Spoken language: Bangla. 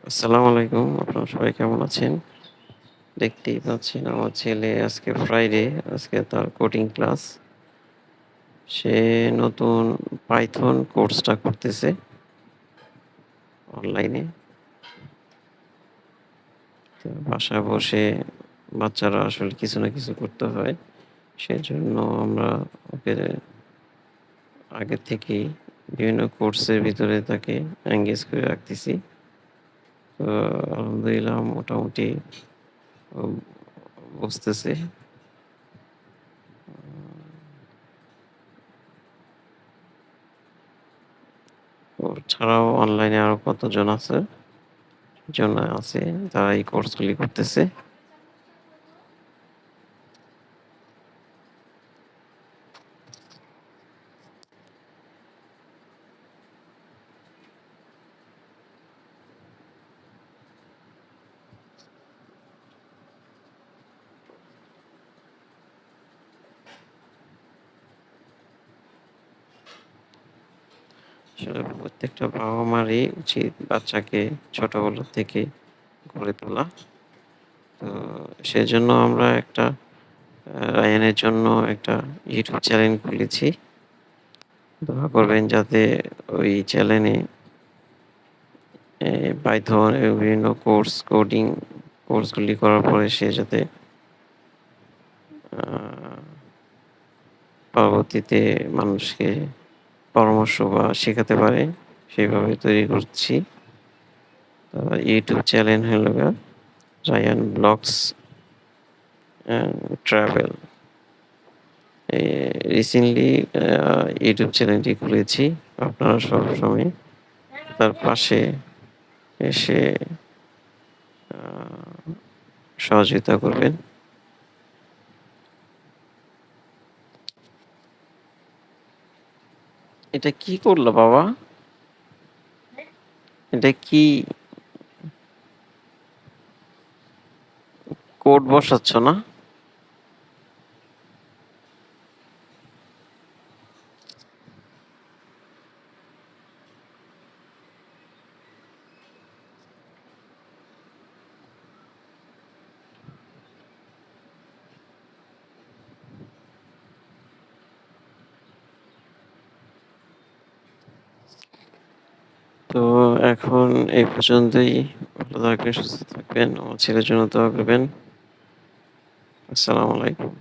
আসসালামু আলাইকুম। আপনারা সবাই কেমন আছেন? দেখতেই পাচ্ছেন আমার ছেলে আজকে ফ্রাইডে, আজকে তার কোডিং ক্লাস। সে নতুন পাইথন কোর্সটা করতেছে অনলাইনে। তো বাসায় বসে বাচ্চারা আসলে কিছু না কিছু করতে হয়। সেজন্য আমরা ওকে আগে থেকেই বিভিন্ন কোর্সের ভিতরে তাকে এনগেজ করে রাখতেছি। তো আলহামদুলিল্লাহ মোটামুটি ও বুঝতেছে। ওর ছাড়াও অনলাইনে আরো কতজন আছে যারা এই কোর্সগুলি করতেছে। আসলে প্রত্যেকটা বাবা-মারই উচিত বাচ্চাকে ছোটবেলা থেকে গড়ে তোলা। তো সেজন্য আমরা একটা রায়ানের জন্য একটা ইউটিউব চ্যানেল খুলেছি। দোয়া করবেন যাতে ওই চ্যানেলে পাইথন এবং বিভিন্ন কোডিং কোর্সগুলি করার পরে সে যাতে আ পরবর্তীতে মানুষকে পরামর্শ বা শেখাতে পারে সেভাবে তৈরি করছি। ইউটিউব চ্যানেল হলো গিয়ে Ryan blogs and travel. Recently YouTube চ্যানেলটি খুলেছি। আপনারা সবসময় তার পাশে এসে আ সহযোগিতা করবেন। এটা কি করলা বাবা? এটা কি কোড বসাচ্ছ না? তো এখন এই পর্যন্তই। ভালো থাকবেন, সুস্থ থাকবেন। আমার ছেলের জন্য দোয়া করবেন। আসসালামু আলাইকুম।